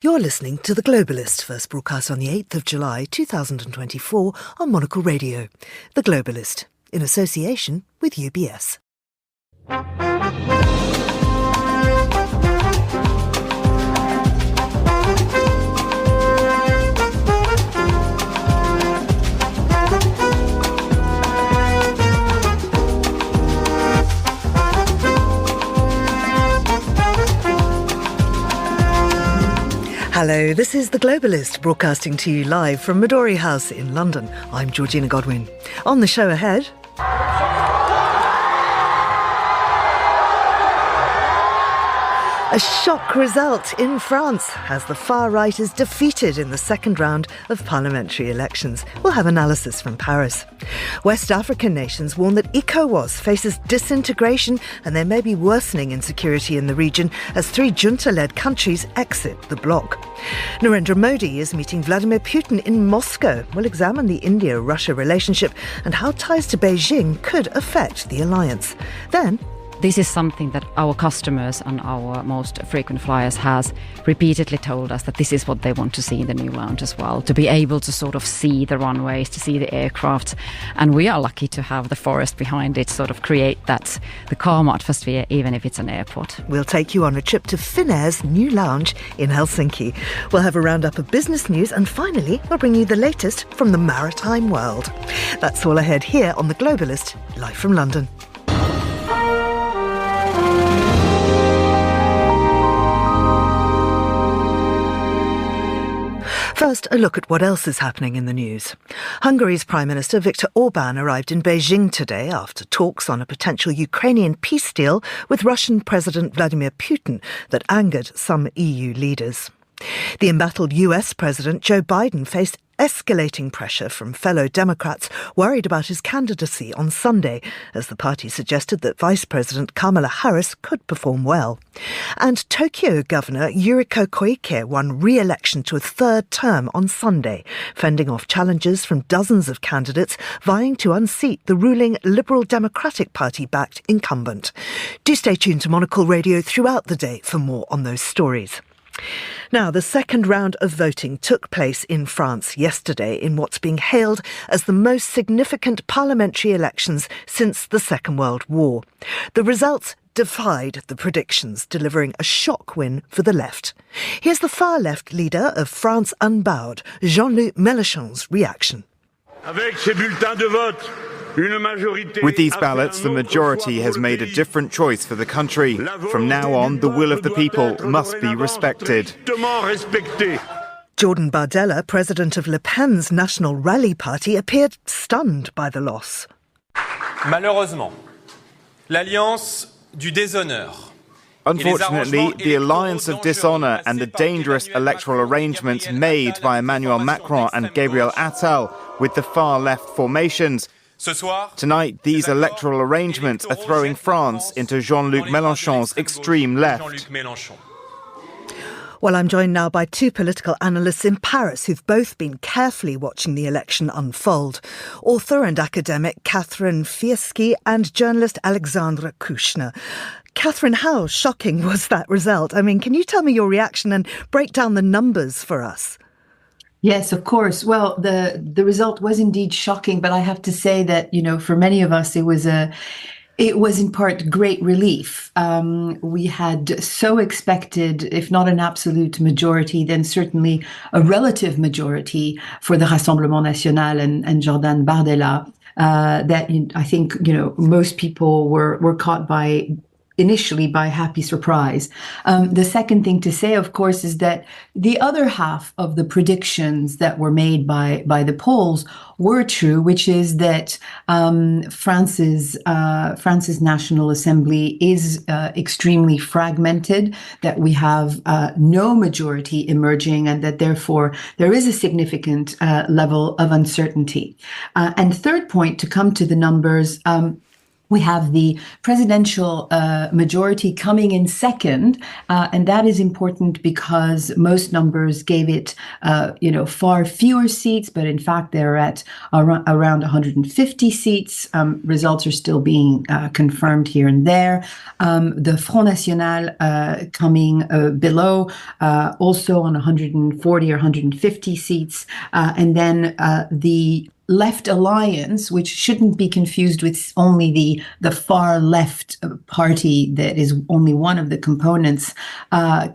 You're listening to The Globalist, first broadcast on the 8th of July 2024 on Monocle Radio. The Globalist, in association with UBS. Hello, this is The Globalist, broadcasting to you live from Midori House in London. I'm Georgina Godwin. On the show ahead... a shock result in France as the far right is defeated in the second round of parliamentary elections. We'll have analysis from Paris. West African nations warn that Ecowas faces disintegration and there may be worsening insecurity in the region as three junta-led countries exit the bloc. Narendra Modi is meeting Vladimir Putin in Moscow. We'll examine the India-Russia relationship and how ties to Beijing could affect the alliance. Then, this is something that our customers and our most frequent flyers has repeatedly told us that this is what they want to see in the new lounge as well, to be able to sort of see the runways, to see the aircraft. And we are lucky to have the forest behind it, sort of create that, the calm atmosphere, even if it's an airport. We'll take you on a trip to Finnair's new lounge in Helsinki. We'll have a roundup of business news and finally we'll bring you the latest from the maritime world. That's all ahead here on The Globalist, live from London. First, a look at what else is happening in the news. Hungary's Prime Minister Viktor Orbán arrived in Beijing today after talks on a potential Ukrainian peace deal with Russian President Vladimir Putin that angered some EU leaders. The embattled US President Joe Biden faced escalating pressure from fellow Democrats worried about his candidacy on Sunday, as the party suggested that Vice President Kamala Harris could perform well. And Tokyo Governor Yuriko Koike won re-election to a third term on Sunday, fending off challenges from dozens of candidates vying to unseat the ruling Liberal Democratic Party-backed incumbent. Do stay tuned to Monocle Radio throughout the day for more on those stories. Now, the second round of voting took place in France yesterday in what's being hailed as the most significant parliamentary elections since the Second World War. The results defied the predictions, delivering a shock win for the left. Here's the far-left leader of France Unbowed, Jean-Luc Mélenchon's reaction. With these ballots, the majority has made a different choice for the country. From now on, the will of the people must be respected. Jordan Bardella, president of Le Pen's National Rally Party, appeared stunned by the loss. Malheureusement, l'alliance du déshonneur. Unfortunately, the alliance of dishonour and the dangerous electoral arrangements made by Emmanuel Macron and Gabriel Attal with the far-left formations. Tonight, these electoral arrangements are throwing France into Jean-Luc Mélenchon's extreme left. Well, I'm joined now by two political analysts in Paris who've both been carefully watching the election unfold. Author and academic Catherine Fieschi and journalist Alexandra Kushner. Catherine, how shocking was that result? I mean, can you tell me your reaction and break down the numbers for us? Yes, of course. Well, the result was indeed shocking, but I have to say that, you know, for many of us, it was in part great relief. We had so expected, if not an absolute majority, then certainly a relative majority for the Rassemblement National and Jordan Bardella, that I think, you know, most people were caught initially by happy surprise. The second thing to say, of course, is that the other half of the predictions that were made by the polls were true, which is that France's National Assembly is extremely fragmented, that we have no majority emerging, and that therefore there is a significant level of uncertainty. And third point, to come to the numbers, We have the presidential majority coming in second, and that is important because most numbers gave it, far fewer seats, but in fact they're at around 150 seats. Results are still being confirmed here and there. The Front National coming below, also on 140 or 150 seats, and then the Left Alliance, which shouldn't be confused with only the far left party that is only one of the components,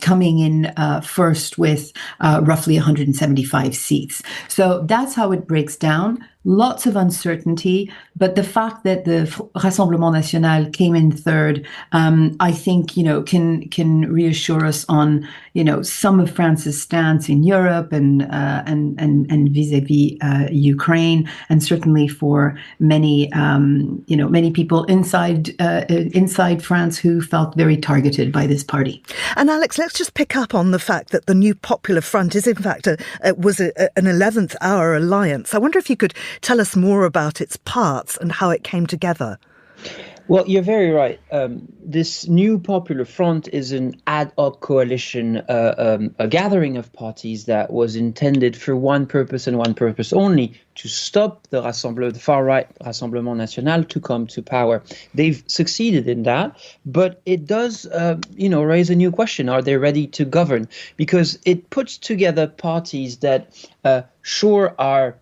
coming in first with roughly 175 seats. So that's how it breaks down. Lots of uncertainty, but the fact that the Rassemblement National came in third, I think, can reassure us on, some of France's stance in Europe and vis-a-vis Ukraine, and certainly for many, many people inside France who felt very targeted by this party. And Alex, let's just pick up on the fact that the new Popular Front is in fact an 11th hour alliance. I wonder if you could tell us more about its parts and how it came together. Well, you're very right. This new Popular Front is an ad hoc coalition, a gathering of parties that was intended for one purpose and one purpose only: to stop the far-right Rassemblement National to come to power. They've succeeded in that, but it does, raise a new question. Are they ready to govern? Because it puts together parties that sure are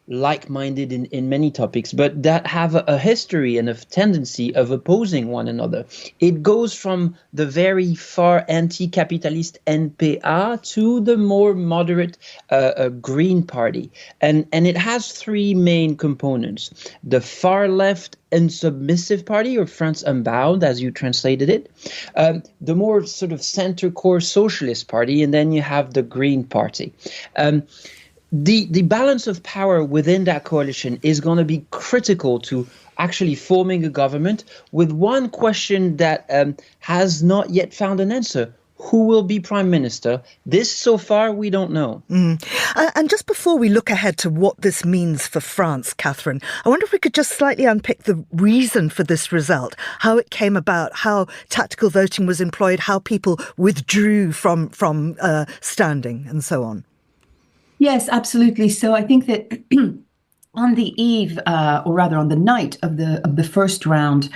like-minded in many topics, but that have a history and a tendency of opposing one another. It goes from the very far anti-capitalist NPA to the more moderate Green Party. And it has three main components: the far left and submissive party, or France Unbound, as you translated it, the more sort of center-core socialist party, and then you have the Green Party. The balance of power within that coalition is going to be critical to actually forming a government, with one question that has not yet found an answer. Who will be prime minister? This, so far, we don't know. And just before we look ahead to what this means for France, Catherine, I wonder if we could just slightly unpick the reason for this result, how it came about, how tactical voting was employed, how people withdrew from standing, and so on. Yes, absolutely. So I think that on the eve, or rather on the night of the first round,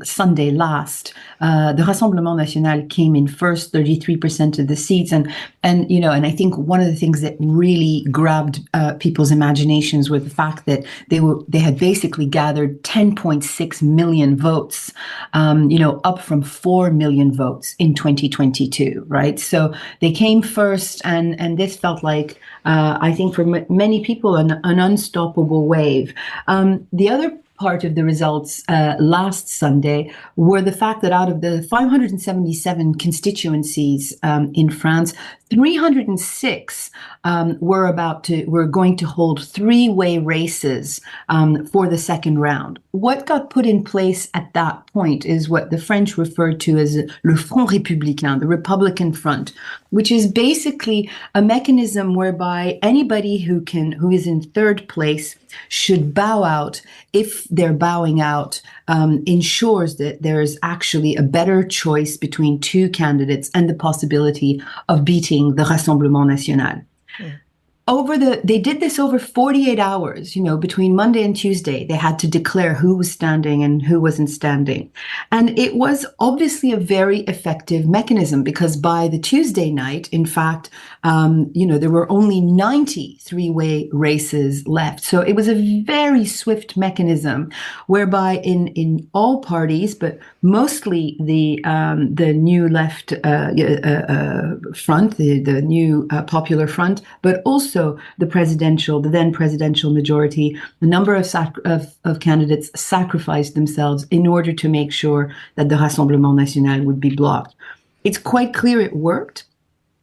Sunday last, the Rassemblement National came in first, 33% of the seats, and I think one of the things that really grabbed people's imaginations was the fact that they had basically gathered 10.6 million votes, up from 4 million votes in 2022, right? So they came first, and this felt like, I think for many people, an unstoppable wave. The other part of the results last Sunday were the fact that out of the 577 constituencies in France, 306 were going to hold three-way races for the second round. What got put in place at that point is what the French referred to as le Front Républicain, the Republican Front, which is basically a mechanism whereby anybody who is in third place should bow out. If they're bowing out, ensures that there is actually a better choice between two candidates and the possibility of beating the Rassemblement National. They did this over 48 hours, between Monday and Tuesday. They had to declare who was standing and who wasn't standing. And it was obviously a very effective mechanism, because by the Tuesday night, in fact, there were only 90 three-way races left. So it was a very swift mechanism whereby in all parties, but mostly the new left front, the new Popular Front, but also the then presidential majority, a number of candidates sacrificed themselves in order to make sure that the Rassemblement National would be blocked. It's quite clear it worked.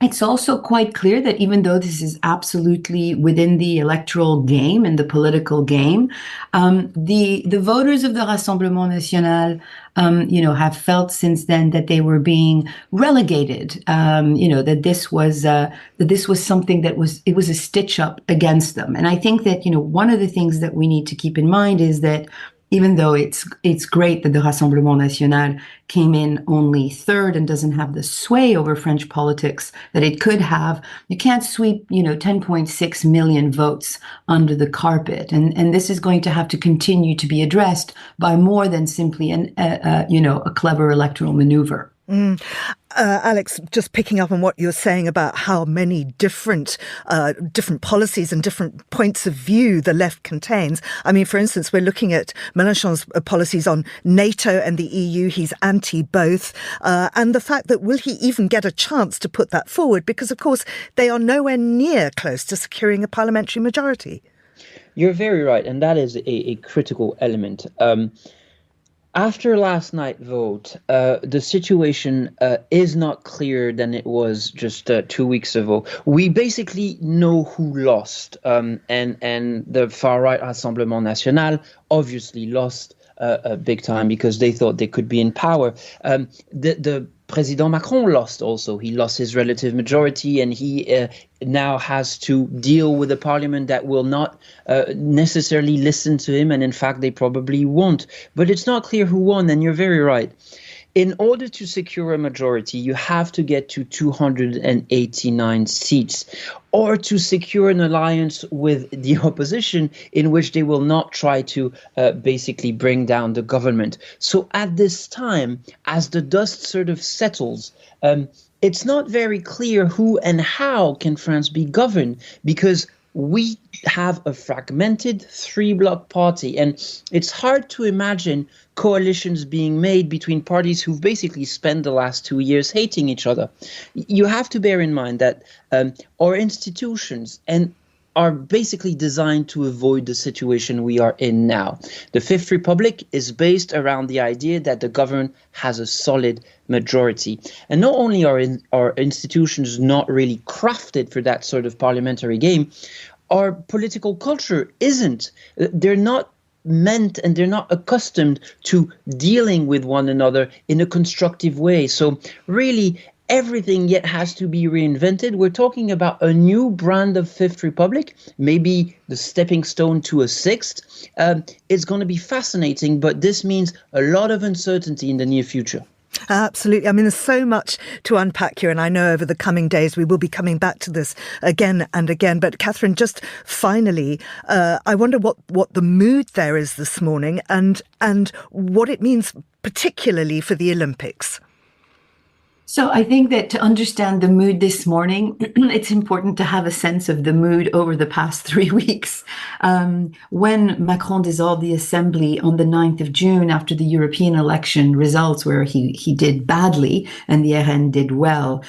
It's also quite clear that even though this is absolutely within the electoral game and the political game, the voters of the Rassemblement National, have felt since then that they were being relegated. That this was something that was a stitch up against them. And I think that one of the things that we need to keep in mind is that even though it's great that the Rassemblement National came in only third and doesn't have the sway over French politics that it could have, you can't sweep 10.6 million votes under the carpet, and this is going to have to continue to be addressed by more than simply a clever electoral maneuver. Alex, just picking up on what you're saying about how many different policies and different points of view the left contains. I mean, for instance, we're looking at Mélenchon's policies on NATO and the EU. He's anti both. And the fact that will he even get a chance to put that forward? Because, of course, they are nowhere near close to securing a parliamentary majority. You're very right. And that is a critical element. After last night's vote, the situation is not clearer than it was just 2 weeks ago. We basically know who lost, and the far-right Rassemblement National obviously lost big time because they thought they could be in power. The President Macron lost also. He lost his relative majority, and he now has to deal with a parliament that will not necessarily listen to him, and in fact they probably won't. But it's not clear who won, and you're very right. In order to secure a majority, you have to get to 289 seats, or to secure an alliance with the opposition in which they will not try to basically bring down the government. So at this time, as the dust sort of settles, it's not very clear who and how can France be governed, because we have a fragmented three-bloc party, and it's hard to imagine coalitions being made between parties who've basically spent the last 2 years hating each other. You have to bear in mind that our institutions are basically designed to avoid the situation we are in now. The Fifth Republic is based around the idea that the government has a solid majority. And not only are our institutions not really crafted for that sort of parliamentary game, our political culture isn't. They're not meant and they're not accustomed to dealing with one another in a constructive way. So really, everything yet has to be reinvented. We're talking about a new brand of Fifth Republic, maybe the stepping stone to a sixth. It's going to be fascinating, but this means a lot of uncertainty in the near future. Absolutely. I mean, there's so much to unpack here, and I know over the coming days we will be coming back to this again and again. But Catherine, just finally, I wonder what the mood there is this morning and what it means particularly for the Olympics. So I think that to understand the mood this morning, it's important to have a sense of the mood over the past 3 weeks. When Macron dissolved the assembly on the 9th of June after the European election results where he did badly and the RN did well,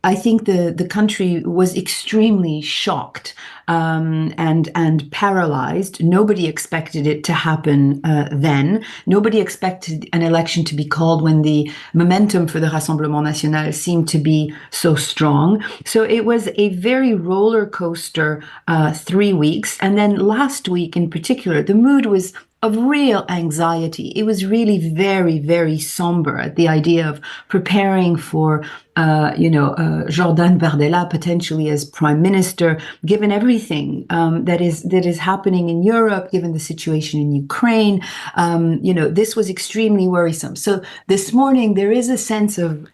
I think the country was extremely shocked and paralyzed. Nobody expected it to happen then. Nobody expected an election to be called when the momentum for the Rassemblement National seemed to be so strong. So it was a very roller coaster 3 weeks. And then last week in particular, the mood was of real anxiety. It was really very, very somber at the idea of preparing for, Jordan Bardella potentially as prime minister, given everything that is happening in Europe, given the situation in Ukraine. This was extremely worrisome. So this morning there is a sense of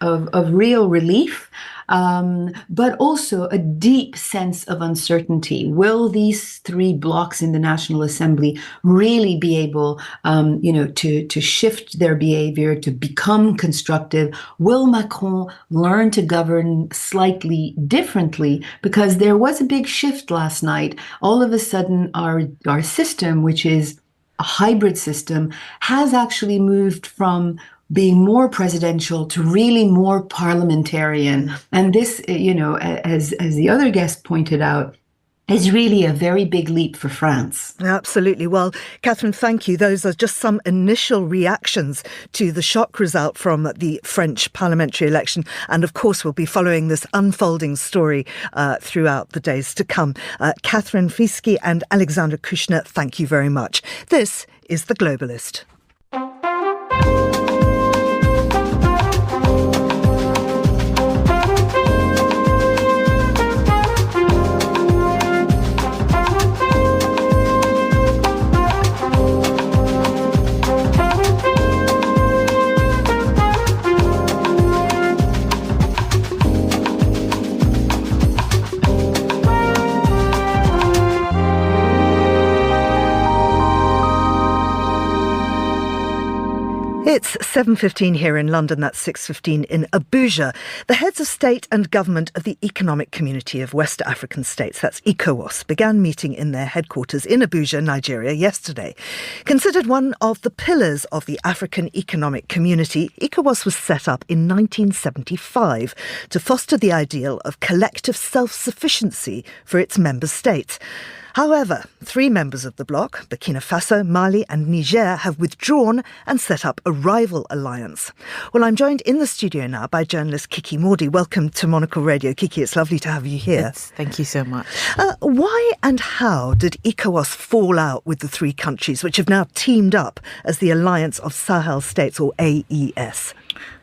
real relief. But also a deep sense of uncertainty. Will these three blocs in the National Assembly really be able, to shift their behavior, to become constructive? Will Macron learn to govern slightly differently? Because there was a big shift last night. All of a sudden, our system, which is a hybrid system, has actually moved from being more presidential to really more parliamentarian. And this, as the other guest pointed out, is really a very big leap for France. Absolutely. Well, Catherine, thank you. Those are just some initial reactions to the shock result from the French parliamentary election. And of course, we'll be following this unfolding story throughout the days to come. Catherine Fieschi and Alexander Kushner, thank you very much. This is The Globalist. 7:15 here in London, that's 6:15 in Abuja. The heads of state and government of the Economic Community of West African States, that's Ecowas, began meeting in their headquarters in Abuja, Nigeria, yesterday. Considered one of the pillars of the African Economic Community, Ecowas was set up in 1975 to foster the ideal of collective self-sufficiency for its member states. However, 3 members of the bloc, Burkina Faso, Mali and Niger, have withdrawn and set up a rival alliance. Well, I'm joined in the studio now by journalist Kiki Modi. Welcome to Monocle Radio. Kiki, it's lovely to have you here. Thank you so much. Why and how did ECOWAS fall out with the 3 countries, which have now teamed up as the Alliance of Sahel States, or AES?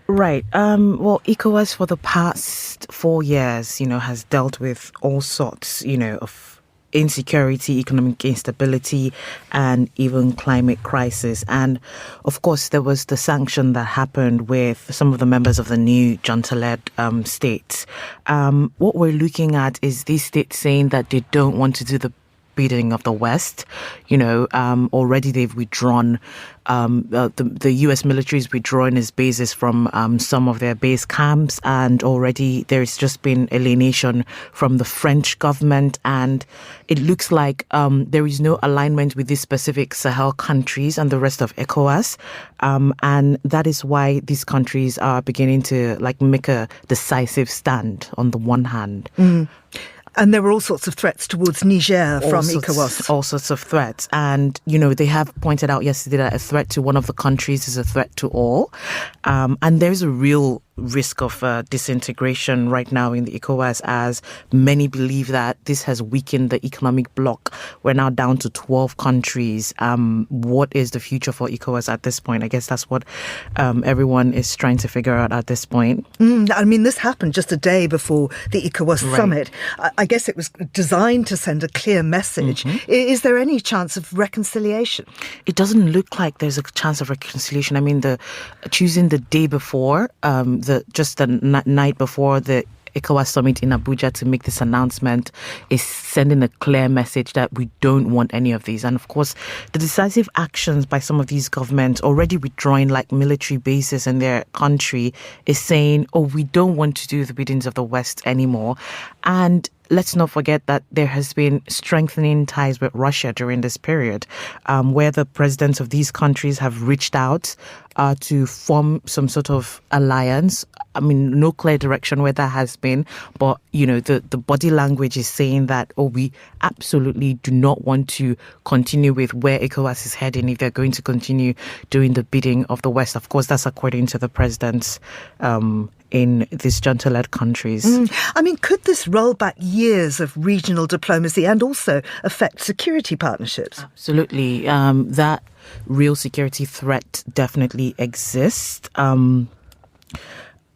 Right. Well, ECOWAS for the past 4 years, has dealt with all sorts, of insecurity, economic instability, and even climate crisis. And of course, there was the sanction that happened with some of the members of the new junta-led states. What we're looking at is these states saying that they don't want to do the bidding of the West. Already they've withdrawn. The U.S. military is withdrawing its bases from some of their base camps, and already there's just been alienation from the French government, and it looks like there is no alignment with these specific Sahel countries and the rest of ECOWAS, and that is why these countries are beginning to make a decisive stand on the one hand. And there were all sorts of threats towards Niger from ECOWAS. All sorts of threats. And, they have pointed out yesterday that a threat to one of the countries is a threat to all. And there's a real risk of disintegration right now in the ECOWAS, as many believe that this has weakened the economic bloc. We're now down to 12 countries. What is the future for ECOWAS at this point? I guess that's what everyone is trying to figure out at this point. This happened just a day before the ECOWAS summit. I guess it was designed to send a clear message. Mm-hmm. Is there any chance of reconciliation? It doesn't look like there's a chance of reconciliation. Choosing the day before, the night before the ECOWAS summit in Abuja to make this announcement is sending a clear message that we don't want any of these. And of course, the decisive actions by some of these governments already withdrawing military bases in their country is saying, we don't want to do the biddings of the West anymore. And let's not forget that there has been strengthening ties with Russia during this period, where the presidents of these countries have reached out to form some sort of alliance. No clear direction where that has been, but, the body language is saying that, we absolutely do not want to continue with where ECOWAS is heading if they're going to continue doing the bidding of the West. Of course, that's according to the presidents in these junta-led countries. Could this roll back years of regional diplomacy and also affect security partnerships? Absolutely. That real security threat definitely exists.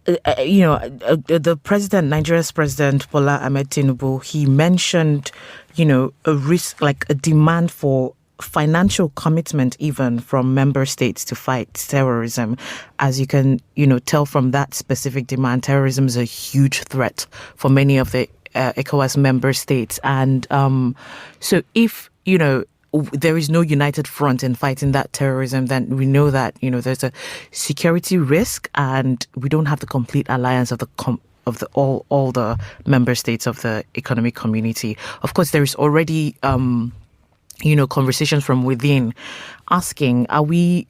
The president, Nigeria's president, Bola Ahmed Tinubu, he mentioned, a risk, a demand for financial commitment even from member states to fight terrorism. As you can, tell from that specific demand, terrorism is a huge threat for many of the ECOWAS member states. And so if, there is no united front in fighting that terrorism, then we know that, there's a security risk, and we don't have the complete alliance of all the member states of the economic community. Of course, there is already conversations from within asking, are we,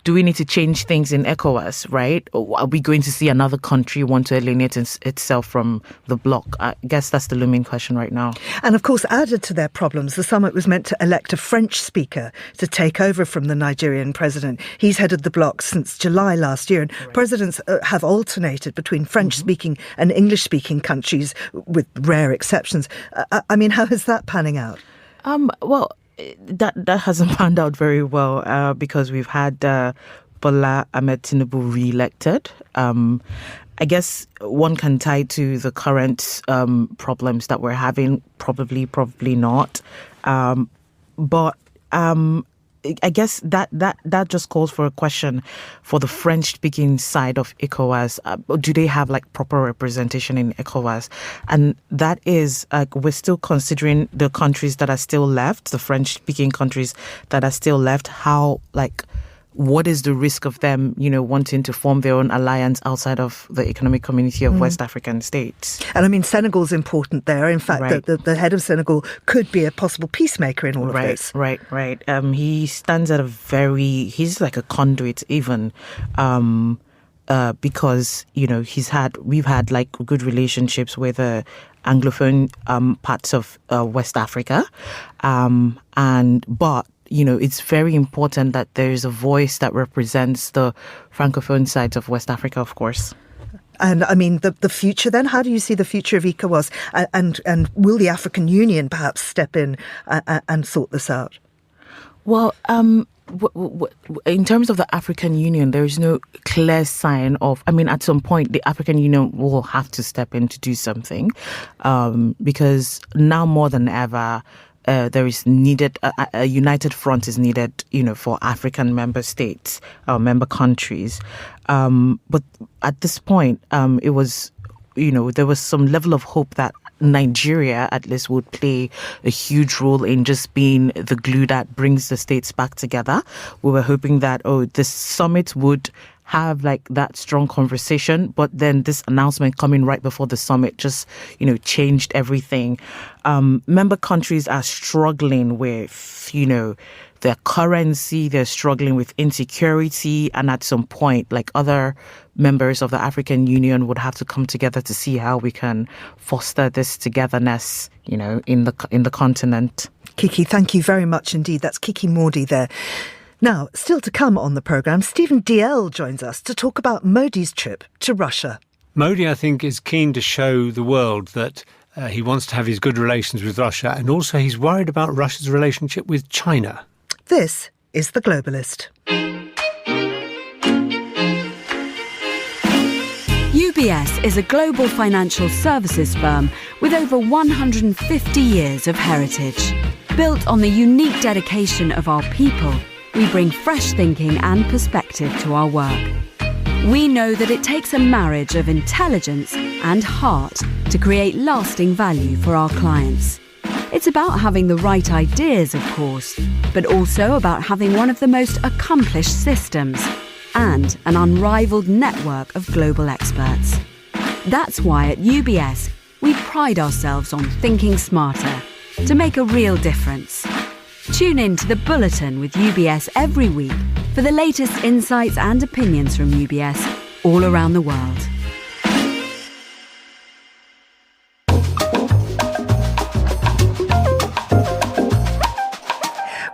do we need to change things in ECOWAS, right? Or are we going to see another country want to alienate itself from the bloc? I guess that's the looming question right now. And of course, added to their problems, the summit was meant to elect a French speaker to take over from the Nigerian president. He's headed the bloc since July last year, and presidents have alternated between French-speaking and English-speaking countries, with rare exceptions. How is that panning out? That hasn't panned out very well because we've had Bola Ahmed Tinubu re-elected. I guess one can tie to the current problems that we're having. Probably not. But I guess that just calls for a question for the French-speaking side of ECOWAS. Do they have proper representation in ECOWAS? And that is we're still considering the countries that are still left, the French-speaking countries that are still left, how what is the risk of them, wanting to form their own alliance outside of the economic community of West African states? And I mean, Senegal's important there. In fact, Right. the head of Senegal could be a possible peacemaker in all of this. Right. He stands at he's like a conduit even, because, we've had like good relationships with Anglophone parts of West Africa. But it's very important that there is a voice that represents the Francophone sides of West Africa, of course. And I mean, the future then? How do you see the future of ECOWAS? And will the African Union perhaps step in and sort this out? Well, in terms of the African Union, there is no clear sign of, at some point, the African Union will have to step in to do something, because now more than ever, there is needed, a united front is needed, for African member states, member countries. But at this point, it was, there was some level of hope that Nigeria, at least, would play a huge role in just being the glue that brings the states back together. We were hoping that, this summit would have like that strong conversation, but then this announcement coming right before the summit just, changed everything. Member countries are struggling with, their currency, they're struggling with insecurity, and at some point, like other members of the African Union would have to come together to see how we can foster this togetherness, in the continent. Kiki, thank you very much indeed. That's Kiki Modi there. Now, still to come on the programme, Stephen DL joins us to talk about Modi's trip to Russia. Modi, I think, is keen to show the world that he wants to have his good relations with Russia, and also he's worried about Russia's relationship with China. This is The Globalist. UBS is a global financial services firm with over 150 years of heritage. Built on the unique dedication of our people, we bring fresh thinking and perspective to our work. We know that it takes a marriage of intelligence and heart to create lasting value for our clients. It's about having the right ideas, of course, but also about having one of the most accomplished systems and an unrivaled network of global experts. That's why at UBS, we pride ourselves on thinking smarter to make a real difference. Tune in to The Bulletin with UBS every week for the latest insights and opinions from UBS all around the world.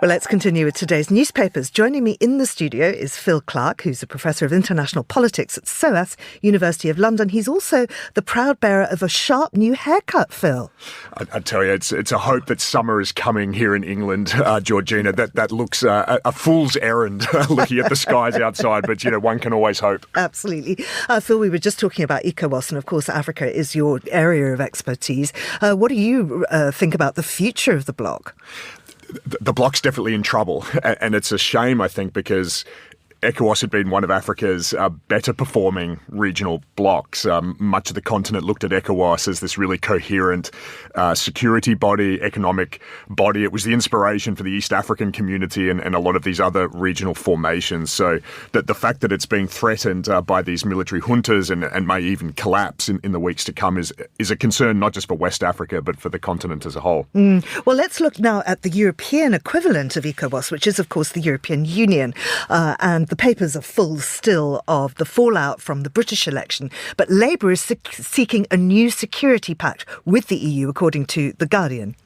Well, let's continue with today's newspapers. Joining me in the studio is Phil Clark, who's a professor of international politics at SOAS, University of London. He's also the proud bearer of a sharp new haircut, Phil. I tell you, it's a hope that summer is coming here in England, Georgina. That looks a fool's errand looking at the skies outside, but, one can always hope. Absolutely. Phil, we were just talking about ECOWAS, and of course, Africa is your area of expertise. What do you think about the future of the bloc? The bloc's definitely in trouble, and it's a shame, I think, because ECOWAS had been one of Africa's better performing regional blocs. Much of the continent looked at ECOWAS as this really coherent security body, economic body. It was the inspiration for the East African community and a lot of these other regional formations. So that the fact that it's being threatened by these military juntas and may even collapse in the weeks to come is a concern not just for West Africa, but for the continent as a whole. Well, let's look now at the European equivalent of ECOWAS, which is, of course, the European Union. And the papers are full still of the fallout from the British election. But Labour is seeking a new security pact with the EU, according to The Guardian.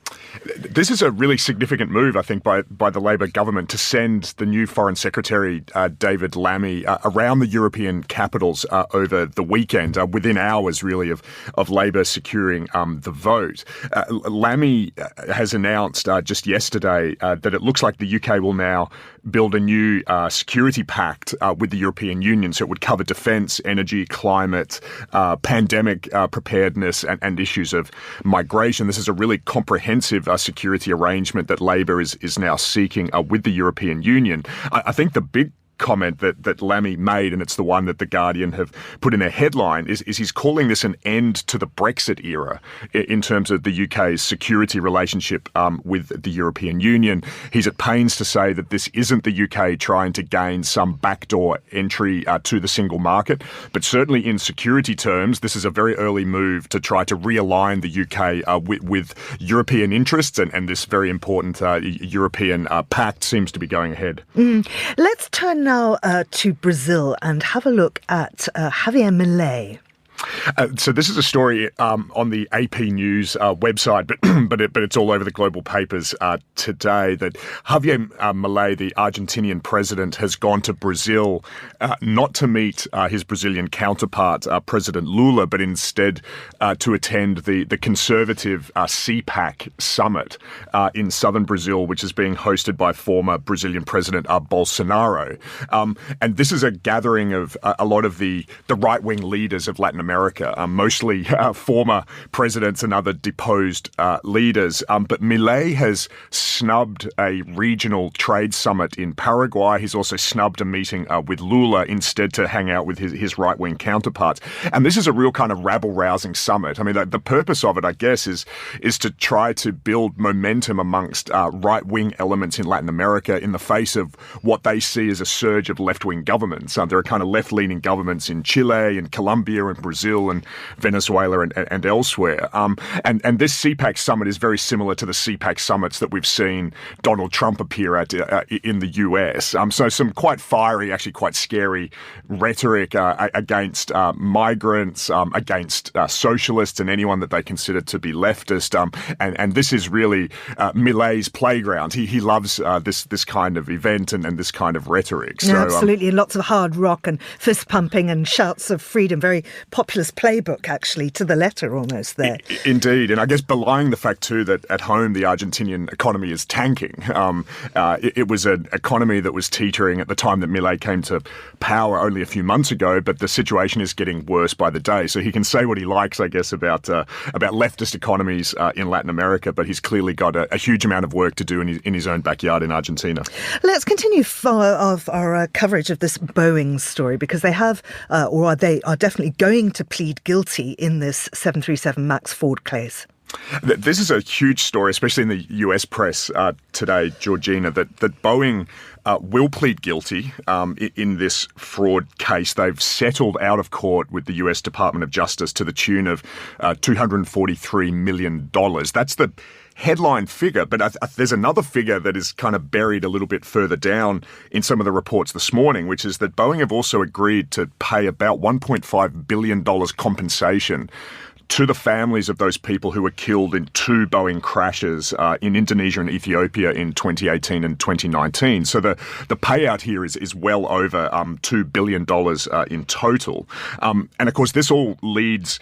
This is a really significant move, I think, by the Labour government to send the new Foreign Secretary, David Lammy, around the European capitals over the weekend, within hours, really, of Labour securing the vote. Lammy has announced just yesterday that it looks like the UK will now build a new security pact with the European Union. So it would cover defence, energy, climate, pandemic preparedness and issues of migration. This is a really comprehensive security arrangement that Labour is now seeking with the European Union. I think the big comment that Lamy made, and it's the one that The Guardian have put in their headline, is he's calling this an end to the Brexit era in terms of the UK's security relationship with the European Union. He's at pains to say that this isn't the UK trying to gain some backdoor entry to the single market, but certainly in security terms, this is a very early move to try to realign the UK with European interests, and this very important European pact seems to be going ahead. Let's turn now to Brazil and have a look at Javier Milei. So this is a story on the AP News website, but it's all over the global papers today, that Javier Milei, the Argentinian president, has gone to Brazil not to meet his Brazilian counterpart, President Lula, but instead to attend the conservative CPAC summit in southern Brazil, which is being hosted by former Brazilian President Bolsonaro. And this is a gathering of a lot of the right-wing leaders of Latin America, mostly former presidents and other deposed leaders. But Milei has snubbed a regional trade summit in Paraguay. He's also snubbed a meeting with Lula, instead to hang out with his right-wing counterparts. And this is a real kind of rabble-rousing summit. I mean, the purpose of it, I guess, is to try to build momentum amongst right-wing elements in Latin America in the face of what they see as a surge of left-wing governments. There are kind of left-leaning governments in Chile and Colombia and Brazil and Venezuela and elsewhere. And this CPAC summit is very similar to the CPAC summits that we've seen Donald Trump appear at in the US. So some quite fiery, actually quite scary rhetoric against migrants, against socialists and anyone that they consider to be leftist. And this is really Milei's playground. He loves this kind of event and this kind of rhetoric. So, absolutely, and lots of hard rock and fist pumping and shouts of freedom. Very populist playbook, actually, to the letter almost there. Indeed, and I guess belying the fact too that at home the Argentinian economy is tanking. It was an economy that was teetering at the time that Milei came to power only a few months ago, but the situation is getting worse by the day. So he can say what he likes, I guess, about leftist economies in Latin America, but he's clearly got a huge amount of work to do in his own backyard in Argentina. Let's continue our coverage of this Boeing story, because they have, or they are definitely going to plead guilty in this 737 MAX Ford case. This is a huge story, especially in the US press today, Georgina, that Boeing will plead guilty in this fraud case. They've settled out of court with the US Department of Justice to the tune of $243 million. That's the headline figure, but there's another figure that is kind of buried a little bit further down in some of the reports this morning, which is that Boeing have also agreed to pay about $1.5 billion compensation to the families of those people who were killed in two Boeing crashes in Indonesia and Ethiopia in 2018 and 2019. So the payout here is well over $2 billion in total. And of course, this all leads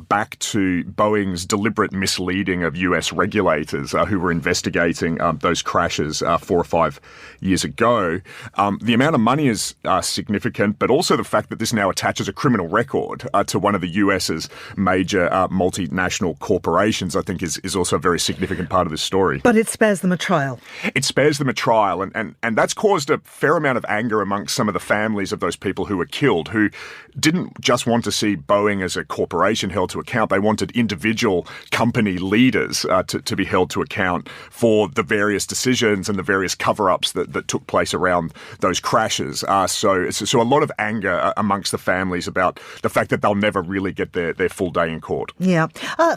back to Boeing's deliberate misleading of US regulators who were investigating those crashes 4 or 5 years ago. The amount of money is significant, but also the fact that this now attaches a criminal record to one of the US's major multinational corporations, I think is also a very significant part of this story. But it spares them a trial. It spares them a trial, and that's caused a fair amount of anger amongst some of the families of those people who were killed, who didn't just want to see Boeing as a corporation held to account. They wanted individual company leaders to be held to account for the various decisions and the various cover-ups that took place around those crashes. So a lot of anger amongst the families about the fact that they'll never really get their full day in court. Yeah.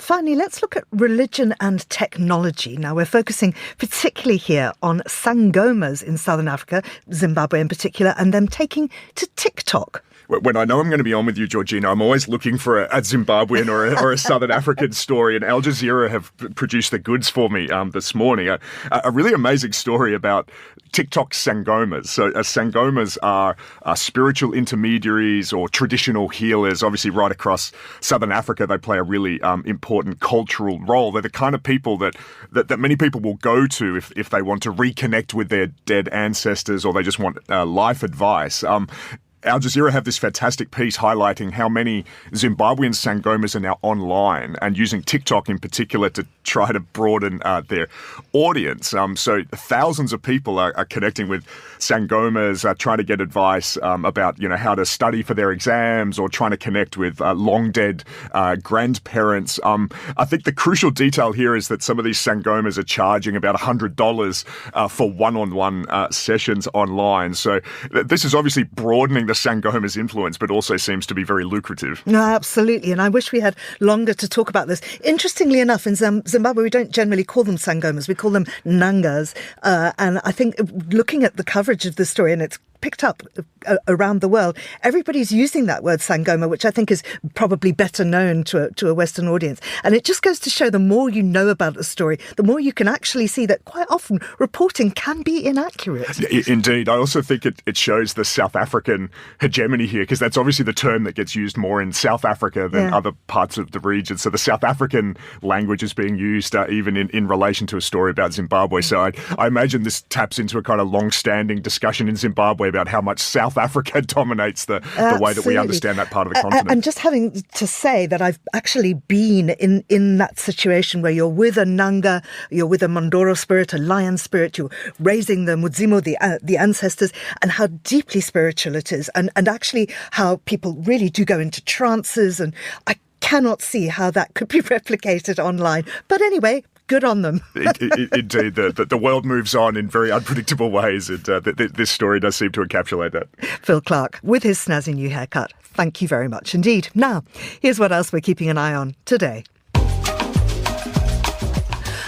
Finally, let's look at religion and technology. Now, we're focusing particularly here on Sangomas in southern Africa, Zimbabwe in particular, and them taking to TikTok. When I know I'm going to be on with you, Georgina, I'm always looking for a Zimbabwean or a Southern African story, and Al Jazeera have produced the goods for me this morning. A really amazing story about TikTok Sangomas. So Sangomas are spiritual intermediaries or traditional healers. Obviously, right across Southern Africa, they play a really important cultural role. They're the kind of people that many people will go to if they want to reconnect with their dead ancestors or they just want life advice. Al Jazeera have this fantastic piece highlighting how many Zimbabwean Sangomas are now online and using TikTok in particular to try to broaden their audience. So thousands of people are connecting with Sangomas, trying to get advice about, how to study for their exams or trying to connect with long dead grandparents. I think the crucial detail here is that some of these Sangomas are charging about $100 for one-on-one sessions online. So this is obviously broadening the Sangoma's influence, but also seems to be very lucrative. No, absolutely. And I wish we had longer to talk about this. Interestingly enough, in Zimbabwe, we don't generally call them Sangomas. We call them Nangas. And I think looking at the coverage of this story, and it's picked up around the world, everybody's using that word Sangoma, which I think is probably better known to a Western audience. And it just goes to show the more you know about the story, the more you can actually see that quite often reporting can be inaccurate. Indeed. I also think it shows the South African hegemony here, because that's obviously the term that gets used more in South Africa than other parts of the region. So the South African language is being used even in relation to a story about Zimbabwe. So I imagine this taps into a kind of long-standing discussion in Zimbabwe about how much South Africa dominates the way that we understand that part of the continent. And just having to say that I've actually been in that situation where you're with a Nanga, you're with a Mandoro spirit, a lion spirit, you're raising the Mudzimu, the ancestors, and how deeply spiritual it is, and actually how people really do go into trances, and I cannot see how that could be replicated online. But anyway, good on them. Indeed, the world moves on in very unpredictable ways, and this story does seem to encapsulate that. Phil Clark, with his snazzy new haircut. Thank you very much indeed. Now, here's what else we're keeping an eye on today.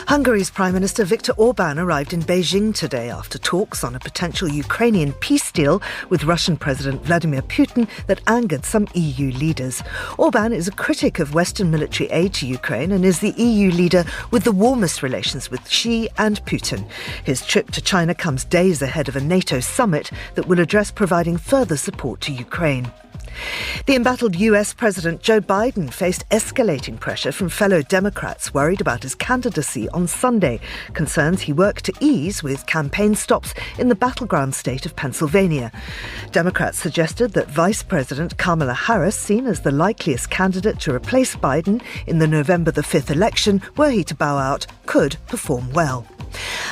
Hungary's Prime Minister Viktor Orban arrived in Beijing today after talks on a potential Ukrainian peace deal with Russian President Vladimir Putin that angered some EU leaders. Orban is a critic of Western military aid to Ukraine and is the EU leader with the warmest relations with Xi and Putin. His trip to China comes days ahead of a NATO summit that will address providing further support to Ukraine. The embattled US President Joe Biden faced escalating pressure from fellow Democrats worried about his candidacy on Sunday, concerns he worked to ease with campaign stops in the battleground state of Pennsylvania. Democrats suggested that Vice President Kamala Harris, seen as the likeliest candidate to replace Biden in the November the 5th election, were he to bow out, could perform well.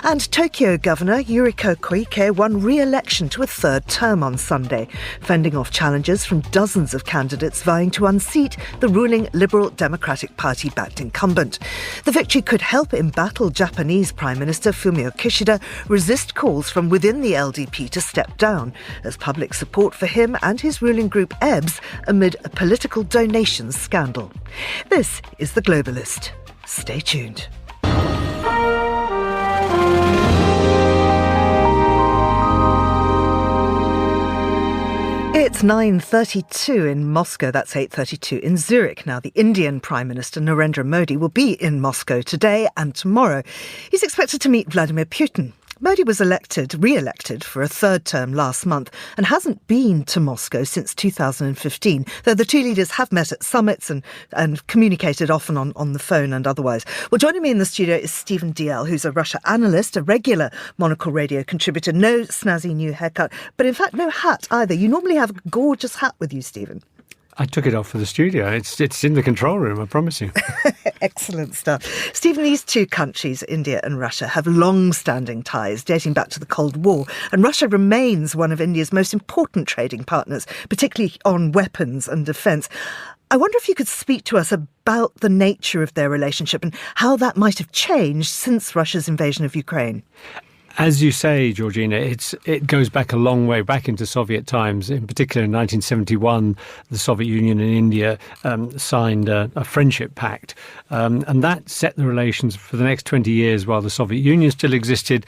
And Tokyo Governor Yuriko Koike won re-election to a third term on Sunday, fending off challenges from dozens of candidates vying to unseat the ruling Liberal Democratic Party-backed incumbent. The victory could help embattled Japanese Prime Minister Fumio Kishida resist calls from within the LDP to step down, as public support for him and his ruling group ebbs amid a political donations scandal. This is The Globalist. Stay tuned. It's 9:32 in Moscow. That's 8:32 in Zurich. Now, the Indian Prime Minister Narendra Modi will be in Moscow today and tomorrow. He's expected to meet Vladimir Putin. Modi was re-elected for a third term last month and hasn't been to Moscow since 2015, though the two leaders have met at summits and communicated often on the phone and otherwise. Well, joining me in the studio is Stephen DL, who's a Russia analyst, a regular Monocle Radio contributor. No snazzy new haircut, but in fact no hat either. You normally have a gorgeous hat with you, Stephen. I took it off for the studio. It's in the control room, I promise you. Excellent stuff. Stephen, these two countries, India and Russia, have long-standing ties dating back to the Cold War, and Russia remains one of India's most important trading partners, particularly on weapons and defence. I wonder if you could speak to us about the nature of their relationship and how that might have changed since Russia's invasion of Ukraine. As you say, Georgina, it goes back a long way, back into Soviet times. In particular, in 1971, the Soviet Union and India signed a friendship pact. And that set the relations for the next 20 years while the Soviet Union still existed.